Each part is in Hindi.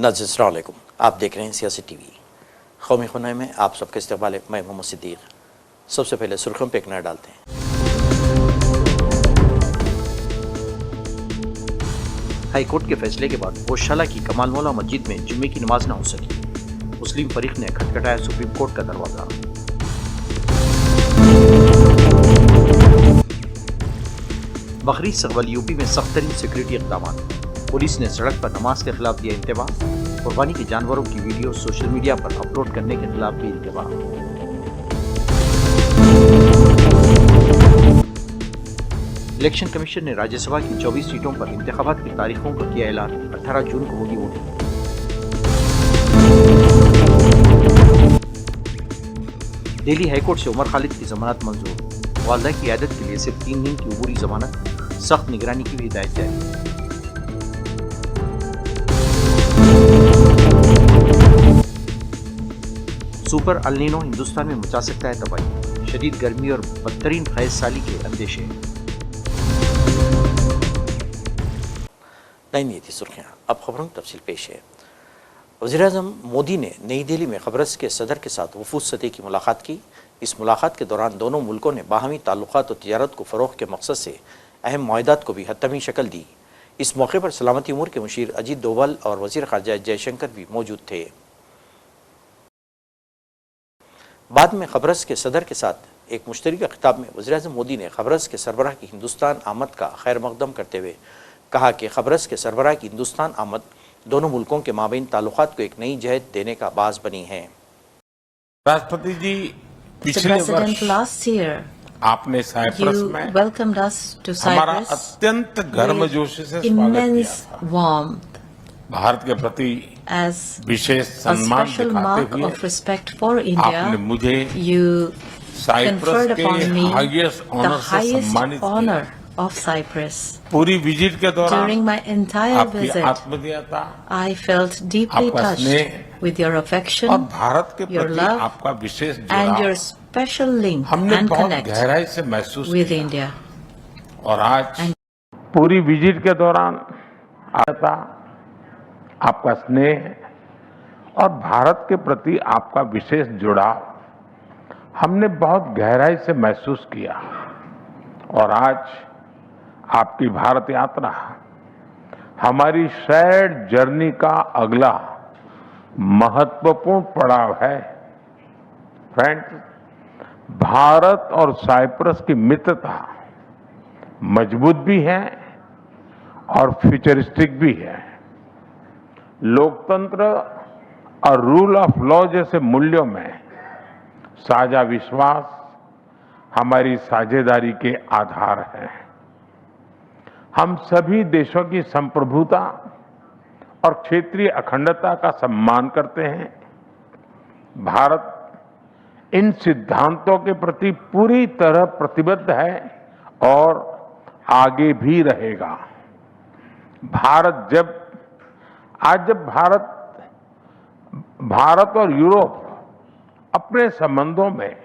नाज़रीन अस्सलाम वालेकुम, आप देख रहे हैं सियासी टीवी। कौमी खुनाई में आप सबके इस्तकबाल है। मैं मोहम्मद सिद्दीक। सबसे पहले सुर्खियों पर एक नज़र डालते हैं। हाई कोर्ट के फैसले के बाद गौशाला की कमाल मौला मस्जिद में जुम्मे की नमाज न हो सकी। मुस्लिम फरीक ने खटखटाया सुप्रीम कोर्ट का दरवाजा। बकरीद से कबल यूपी में सख्त तरीन सिक्योरिटी इक़दाम। पुलिस ने सड़क पर नमाज के खिलाफ दिया इंतबाह। कुर्बानी के जानवरों की वीडियो सोशल मीडिया पर अपलोड करने के खिलाफ भी इंतबाह। इलेक्शन कमीशन ने राज्यसभा की 24 सीटों पर इंतखाबात की तारीखों का किया ऐलान। 18 जून को होगी वोटिंग। दिल्ली हाईकोर्ट से उमर खालिद की जमानत मंजूर। वालदा की आदत के लिए सिर्फ 3 दिन की अबूरी जमानत। सख्त निगरानी की भी हिदायत जारी। सुपर अल नीनो हिंदुस्तान में मचा सकता है तबाही। शदीद गर्मी और बदतरीन खैज़ साली के अंदेशे। नहीं थी सुर्खियाँ, अब खबरों की तफसील पेश है। वज़ीर-ए-आज़म मोदी ने नई दिल्ली में क़ब्रस के सदर के साथ वफूद सतह की मुलाकात की। इस मुलाकात के दौरान दोनों मुल्कों ने बाहमी ताल्लुकात और तिजारत को फ़रोग़ के मकसद से अहम मुआहदात को भी हतमी शक्ल दी। इस मौके पर सलामती उमूर के मुशीर अजीत डोभाल और वज़ीर ख़ारजा जयशंकर भी मौजूद थे। बाद में क़ब्रस के सदर के साथ एक मुश्तरका खिताब में वज़ीर-ए-आज़म मोदी ने क़ब्रस के सरबराह की हिंदुस्तान आमद का खैर मक़दम करते हुए कहा कि क़ब्रस के सरबराह की हिंदुस्तान आमद दोनों मुल्कों के माबैन ताल्लुकात को एक नई जहत देने का बाज़ बनी है। राष्ट्रपति जी, पिछले वर्ष आपने साइप्रस में हमारा अत्यंत गर्मजोशी से स्वागत किया था। भारत के प्रति विशेष सम्मान दिखाते हुए आपने मुझे साइप्रस के हाईएस्ट ऑनर से सम्मानित किया। पूरी विजिट के दौरान आपकी आत्मीयता, आपका स्नेह और भारत के प्रति आपका विशेष जुड़ाव हमने बहुत गहराई से महसूस किया। और आज पूरी विजिट के दौरान आपका स्नेह और भारत के प्रति आपका विशेष जुड़ाव हमने बहुत गहराई से महसूस किया। और आज आपकी भारत यात्रा हमारी शेयर्ड जर्नी का अगला महत्वपूर्ण पड़ाव है। फ्रेंड्स, भारत और साइप्रस की मित्रता मजबूत भी है और फ्यूचरिस्टिक भी है। लोकतंत्र और रूल ऑफ लॉ जैसे मूल्यों में साझा विश्वास हमारी साझेदारी के आधार है। हम सभी देशों की संप्रभुता और क्षेत्रीय अखंडता का सम्मान करते हैं। भारत इन सिद्धांतों के प्रति पूरी तरह प्रतिबद्ध है और आगे भी रहेगा। आज जब भारत और यूरोप अपने संबंधों में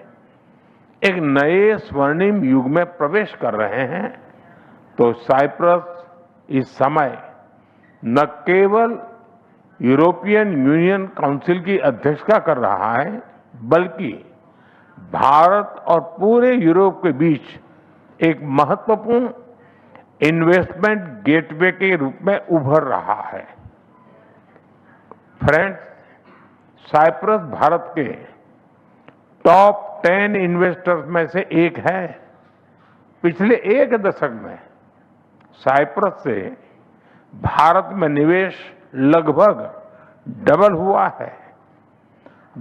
एक नए स्वर्णिम युग में प्रवेश कर रहे हैं, तो साइप्रस इस समय न केवल यूरोपियन यूनियन काउंसिल की अध्यक्षता कर रहा है, बल्कि भारत और पूरे यूरोप के बीच एक महत्वपूर्ण इन्वेस्टमेंट गेटवे के रूप में उभर रहा है। फ्रेंड्स, साइप्रस भारत के टॉप 10 इन्वेस्टर्स में से एक है। पिछले एक दशक में साइप्रस से भारत में निवेश लगभग डबल हुआ है।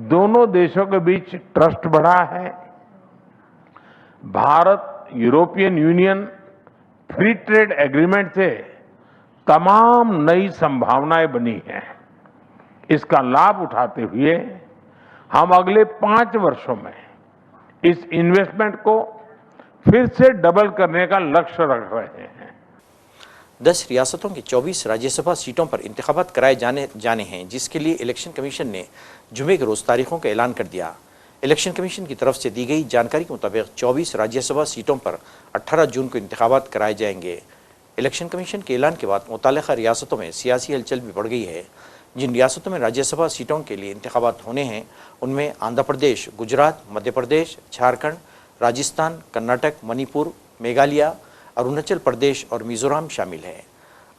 दोनों देशों के बीच ट्रस्ट बढ़ा है। Bharat European union free trade agreement से तमाम नई संभावनाएं बनी हैं। इसका लाभ उठाते हुए हम अगले 5 वर्षों में इस इन्वेस्टमेंट को फिर से डबल करने का लक्ष्य रख रहे हैं। 10 रियासतों की 24 राज्यसभा सीटों पर इंतखाबात कराए जाने हैं, जिसके लिए इलेक्शन कमीशन ने जुमे के रोज़ तारीखों का ऐलान कर दिया। इलेक्शन कमीशन की तरफ से दी गई जानकारी के मुताबिक 24 राज्यसभा सीटों पर 18 जून को इंतखाबात कराए जाएंगे। इलेक्शन कमीशन के ऐलान के बाद मुताल्लिक़ा रियासतों में सियासी हलचल भी बढ़ गई है। जिन रियासतों में राज्यसभा सीटों के लिए इंतखाबात होने हैं उनमें आंध्र प्रदेश, गुजरात, मध्य प्रदेश, झारखंड, राजस्थान, कर्नाटक, मणिपुर, मेघालय, अरुणाचल प्रदेश और मिजोरम शामिल हैं।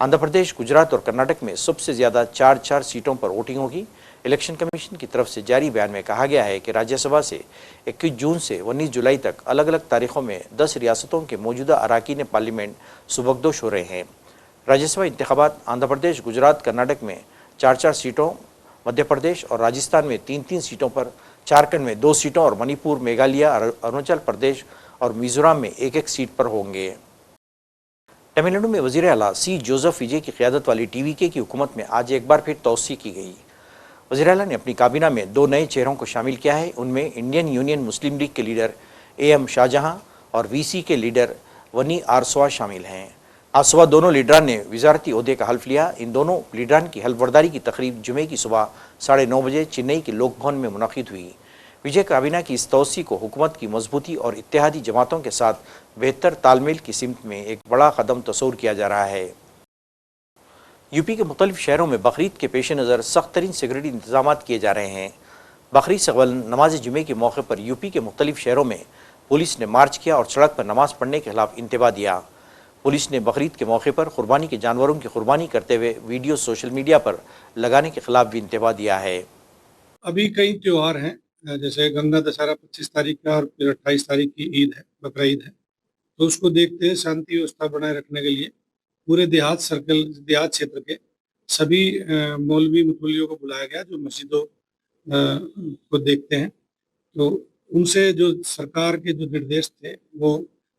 आंध्र प्रदेश, गुजरात और कर्नाटक में सबसे ज़्यादा 4 सीटों पर वोटिंग होगी। इलेक्शन कमीशन की तरफ से जारी बयान में कहा गया है कि राज्यसभा से 21 जून से 19 जुलाई तक अलग अलग तारीखों में 10 रियासतों के मौजूदा अरकान पार्लियामेंट सुबकदोश हो रहे हैं। राज्यसभा इंतखाबात आंध्र प्रदेश, गुजरात, कर्नाटक में 4 सीटों, मध्य प्रदेश और राजस्थान में 3 सीटों पर, झारखंड में 2 सीटों और मणिपुर, मेघालय, अरुणाचल प्रदेश और मिजोरम में 1 सीट पर होंगे। तमिलनाडु में वज़ीर आला सी जोसेफ विजय की क़यादत वाली टीवीके की हुकूमत में आज एक बार फिर तोसी की गई। वज़ीर आला ने अपनी काबीना में 2 नए चेहरों को शामिल किया है। उनमें इंडियन यूनियन मुस्लिम लीग के लीडर AM शाहजहां और VC के लीडर वनी आरसवा शामिल हैं। आज सुबह दोनों लीडरान ने वजारती ओहदे का हल्फ लिया। इन दोनों लीडरान की हल्फबर्दारी की तकरीब जुमे की सुबह 9:30 बजे चेन्नई के लोक भवन में मुनक़िद हुई। विजय काबीना की इस तोसी को हुकूमत की मजबूती और इत्तेहादी जमातों के साथ बेहतर तालमेल की सिमत में एक बड़ा कदम तस्वूर किया जा रहा है। यूपी के मुख्तलिफ शहरों में बकरीद के पेश नज़र सख्त तरीन सिक्योरिटी इंतजाम किए जा रहे हैं। बकरीद से कबल नमाज जुमे के मौके पर यूपी के मुख्तलिफ शहरों में पुलिस ने मार्च किया और सड़क पर नमाज पढ़ने के खिलाफ इंतबा दिया। पुलिस ने बकरीद के मौके पर कुर्बानी के जानवरों की कुर्बानी करते हुए वीडियो सोशल मीडिया पर लगाने के खिलाफ भी इंतबा दिया है। अभी कई त्यौहार हैं, जैसे गंगा दशहरा 25 तारीख का और फिर 28 तारीख की ईद है, बकरा ईद है। तो उसको देखते हुए शांति व्यवस्था बनाए रखने के लिए पूरे देहात क्षेत्र के सभी मौलवी मुतवल्लियों को बुलाया गया जो मस्जिदों को देखते हैं। तो उनसे जो सरकार के जो निर्देश थे वो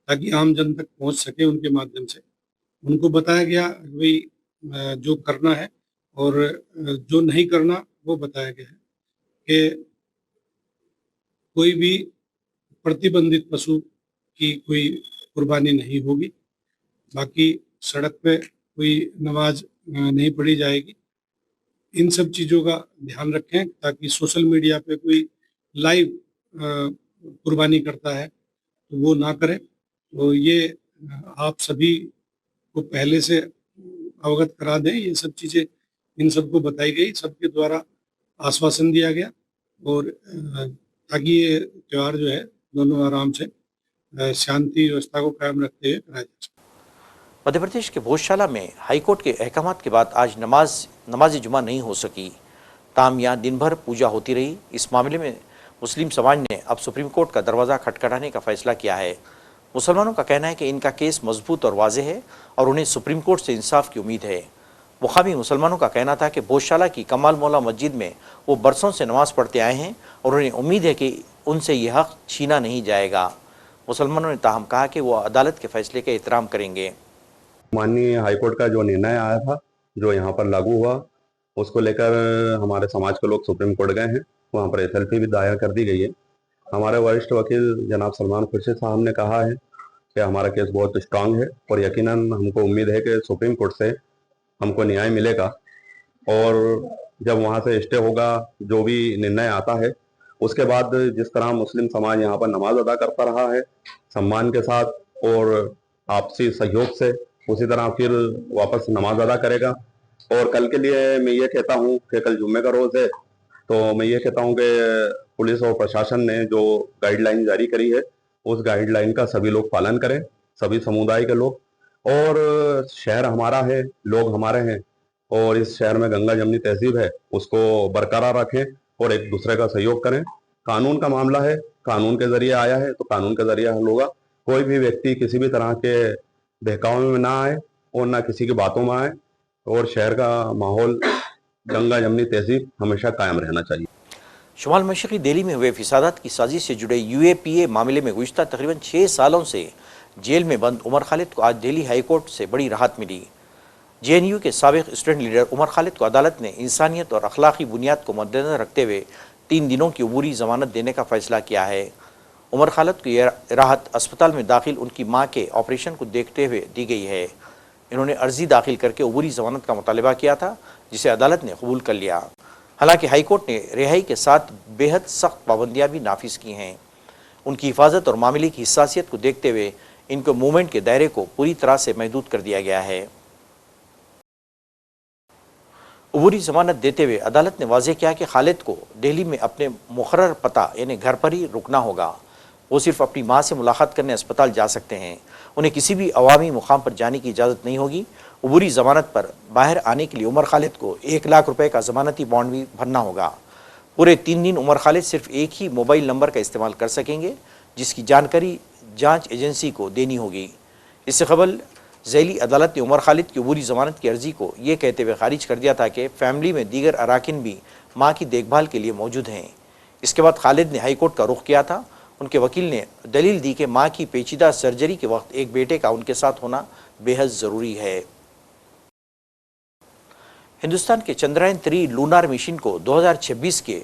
ताकि आम जन तक पहुंच सके, उनके माध्यम से उनको बताया गया भाई जो करना है और जो नहीं करना वो बताया गया है कि कोई भी प्रतिबंधित पशु की कोई कुर्बानी नहीं होगी। बाकी सड़क पे कोई नमाज नहीं पढ़ी जाएगी। इन सब चीज़ों का ध्यान रखें ताकि सोशल मीडिया पे कोई लाइव कुर्बानी करता है तो वो ना करें। तो ये आप सभी को पहले से अवगत करा दें। ये सब चीज़ें इन सबको बताई गई, सबके द्वारा आश्वासन दिया गया और ताकि ये त्यौहार जो है दोनों आराम से शांति व्यवस्था को कायम रखते हुए कराया जा सके। मध्य प्रदेश के भोजशाला में हाईकोर्ट के अहकामात के बाद आज नमाज जुमा नहीं हो सकी। ताहम यहाँ दिन भर पूजा होती रही। इस मामले में मुस्लिम समाज ने अब सुप्रीम कोर्ट का दरवाज़ा खटखटाने का फैसला किया है। मुसलमानों का कहना है कि इनका केस मजबूत और वाज़ेह है और उन्हें सुप्रीम कोर्ट से इंसाफ की उम्मीद है। मुकामी मुसलमानों का कहना था कि भोजशाला की कमाल मौला मस्जिद में वो बरसों से नमाज पढ़ते आए हैं और उन्हें उम्मीद है कि उनसे यह हक़ छीना नहीं जाएगा। मुसलमानों ने ताहम कहा कि वो अदालत के फैसले का एहतराम करेंगे। माननीय हाईकोर्ट का जो निर्णय आया था, जो यहाँ पर लागू हुआ, उसको लेकर हमारे समाज के लोग सुप्रीम कोर्ट गए हैं। वहाँ पर SLP भी दायर कर दी गई है। हमारे वरिष्ठ वकील जनाब सलमान खुर्शीद साहब ने कहा है कि हमारा केस बहुत स्ट्रांग है और यकीनन हमको उम्मीद है कि सुप्रीम कोर्ट से हमको न्याय मिलेगा और जब वहाँ से स्टे होगा, जो भी निर्णय आता है, उसके बाद जिस तरह मुस्लिम समाज यहाँ पर नमाज अदा करता रहा है सम्मान के साथ और आपसी सहयोग से, उसी तरह फिर वापस नमाज अदा करेगा। और कल के लिए मैं ये कहता हूँ कि कल जुम्मे का रोज़ है, तो मैं ये कहता हूँ कि पुलिस और प्रशासन ने जो गाइडलाइन जारी करी है उस गाइडलाइन का सभी लोग पालन करें, सभी समुदाय के लोग। और शहर हमारा है, लोग हमारे हैं और इस शहर में गंगा जमनी तहजीब है, उसको बरकरार रखें और एक दूसरे का सहयोग करें। कानून का मामला है, कानून के जरिए आया है तो कानून के जरिए हल होगा। कोई भी व्यक्ति किसी भी तरह के बहकावे में ना आए और ना किसी की बातों में आए और शहर का माहौल गंगा जमनी तहजीब हमेशा कायम रहना चाहिए। शुमाल मशरक़ी दिल्ली में हुए फिसादात की साजिश से जुड़े UAPA मामले में गुज़िश्ता तकरीबन 6 सालों से जेल में बंद उमर खालिद को आज दिल्ली हाई कोर्ट से बड़ी राहत मिली। JNU के साबिक़ स्टूडेंट लीडर उमर खालिद को अदालत ने इंसानियत और अखलाकी बुनियाद को मद्देनजर रखते हुए 3 दिनों की अबूरी ज़मानत देने का फैसला किया है। उमर खालिद को यह राहत अस्पताल में दाखिल उनकी मां के ऑपरेशन को देखते हुए दी गई है। इन्होंने अर्जी दाखिल करके अबूरी ज़मानत का मुतालबा किया था, जिसे अदालत ने कबूल कर लिया। हालांकि हाईकोर्ट ने रिहाई के साथ बेहद सख्त पाबंदियां भी नाफिज की हैं। उनकी हिफाजत और मामले की हिसासियत को देखते हुए इनको मूवमेंट के दायरे को पूरी तरह से महदूद कर दिया गया है। अबूरी जमानत देते हुए अदालत ने वाज़ेह किया कि खालिद को दिल्ली में अपने मुकर्रर पता यानी घर पर ही रुकना होगा। वो सिर्फ अपनी माँ से मुलाकात करने अस्पताल जा सकते हैं। उन्हें किसी भी अवामी मुकाम पर जाने की इजाज़त नहीं होगी। अबूरी ज़मानत पर बाहर आने के लिए उमर खालिद को 1 लाख रुपए का ज़मानती बॉन्ड भी भरना होगा। पूरे 3 दिन उमर खालिद सिर्फ एक ही मोबाइल नंबर का इस्तेमाल कर सकेंगे, जिसकी जानकारी जांच एजेंसी को देनी होगी। इससे कबल ज़ैली अदालत ने उमर खालिद की अबूरी ज़मानत की अर्जी को ये कहते हुए खारिज कर दिया था कि फैमिली में दीगर अराकिन भी माँ की देखभाल के लिए मौजूद हैं। इसके बाद खालिद ने हाई कोर्ट का रुख किया था। उनके वकील ने दलील दी कि माँ की पेचीदा सर्जरी के वक्त एक बेटे का उनके साथ होना बेहद ज़रूरी है। हिंदुस्तान के चंद्रयान 3 लूनार मिशन को 2026 के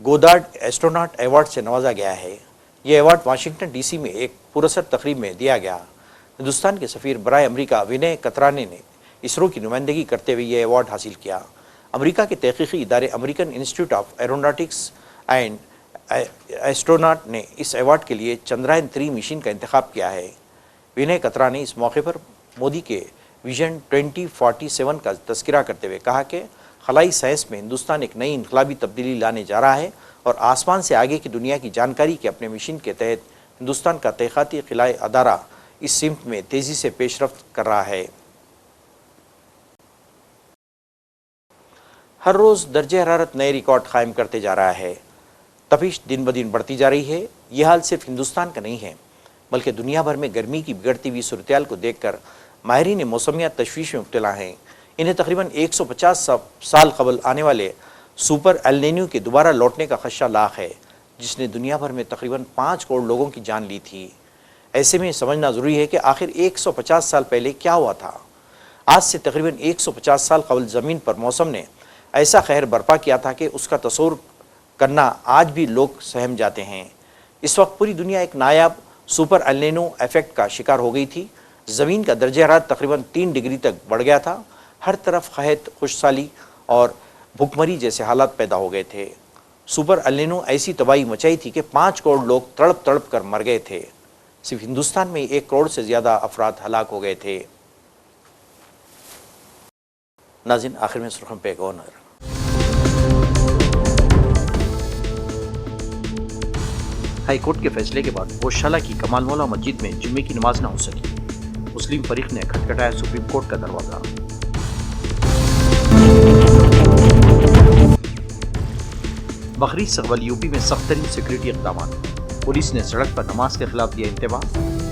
गोदार्ड एस्ट्रोनॉट अवार्ड से नवाजा गया है। ये अवार्ड वाशिंगटन डीसी में एक पुरस्कार तकरीब में दिया गया। हिंदुस्तान के सफ़ीर बराए अमरीका विनय कतराने ने इसरो की नुमाइंदगी करते हुए यह अवार्ड हासिल किया। अमरीका के तहकीकी इदारे American institute of aeronautics and astronaut ने इस अवार्ड के लिए चंद्रयान 3 मिशन का इंतखाब किया है। विनय कतरा ने इस मौके पर मोदी के विजन 2047 का तस्करा करते हुए कहा कि खलाई साइंस में हिंदुस्तान एक नई इनकलाबी तब्दीली लाने जा रहा है और आसमान से आगे की दुनिया की जानकारी के अपने मिशन के तहत हिंदुस्तान का तहक़ीक़ाती खिलाई अदारा इस सिमत में तेज़ी से पेशरफ्त कर रहा है। हर रोज़ दर्जे हरारत नए रिकॉर्ड कायम करते जा रहा है। तपिश दिन ब दिन बढ़ती जा रही है। यह हाल सिर्फ हिंदुस्तान का नहीं है, बल्कि दुनिया भर में गर्मी की बिगड़ती हुई सूरत को देखकर माहिरीन मौसमियात तशवीश में मुब्तला हैं। इन्हें तकरीबन 150 साल कबल आने वाले सुपर एल नीनो के दोबारा लौटने का खदशा लाख है, जिसने दुनिया भर में तकरीबन 5 करोड़ लोगों की जान ली थी। ऐसे में समझना ज़रूरी है कि आखिर 150 साल पहले क्या हुआ था। आज से तकरीबन 150 साल कबल ज़मीन पर मौसम ने ऐसा कहर बर्पा किया था कि उसका तस्वुर करना आज भी लोग सहम जाते हैं। इस वक्त पूरी दुनिया एक नायाब सुपर एल नीनो इफेक्ट का शिकार हो गई थी। ज़मीन का दर्जा हरारत तकरीबन 3 डिग्री तक बढ़ गया था। हर तरफ क़हत, खुशहाली और भुखमरी जैसे हालात पैदा हो गए थे। सुपर एल नीनो ऐसी तबाही मचाई थी कि 5 करोड़ लोग तड़प तड़प कर मर गए थे। सिर्फ हिंदुस्तान में 1 करोड़ से ज़्यादा अफराद हलाक हो गए थे। नाज़रीन, आखिर में सुर्ख़ियों पे गौर। हाई कोर्ट के फैसले के बाद गौशाला की कमाल मौला मस्जिद में जुम्मे की नमाज न हो सकी। मुस्लिम फरीक ने खटखटाया सुप्रीम कोर्ट का दरवाजा। बकरीद से कबल यूपी में सख्त तरीन सिक्योरिटी इक़दाम। पुलिस ने सड़क पर नमाज के खिलाफ दिया इंतबाह।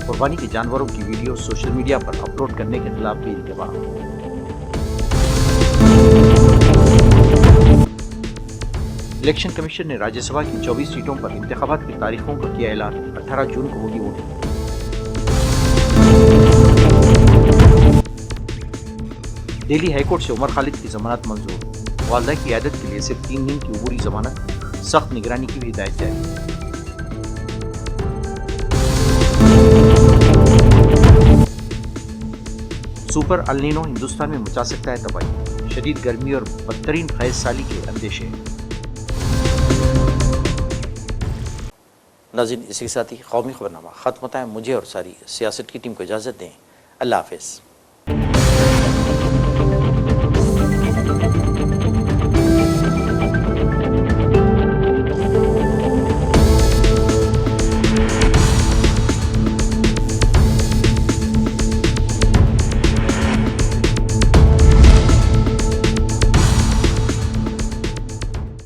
कुर्बानी के जानवरों की वीडियो सोशल मीडिया पर अपलोड करने के खिलाफ भी इंतबाह। इलेक्शन कमीशन ने राज्यसभा की 24 सीटों पर इंतखाबात की तारीखों का किया ऐलान। 18 जून को होगी वोटिंग। दिल्ली हाईकोर्ट से उमर खालिद की जमानत मंजूर। वालदा की आदत के लिए सिर्फ 3 दिन की अबूरी जमानत। सख्त निगरानी की भी हिदायत जारी। सुपर एल नीनो हिंदुस्तान में मचा सकता है तबाही। शदीद गर्मी और बदतरीन खैज साली के अंदेशे। नाज़रीन, इसी के साथ ही कौमी खबरनामा ख़त्म होता है। मुझे और सारी सियासत की टीम को इजाज़त दें। अल्लाह हाफ़िज़।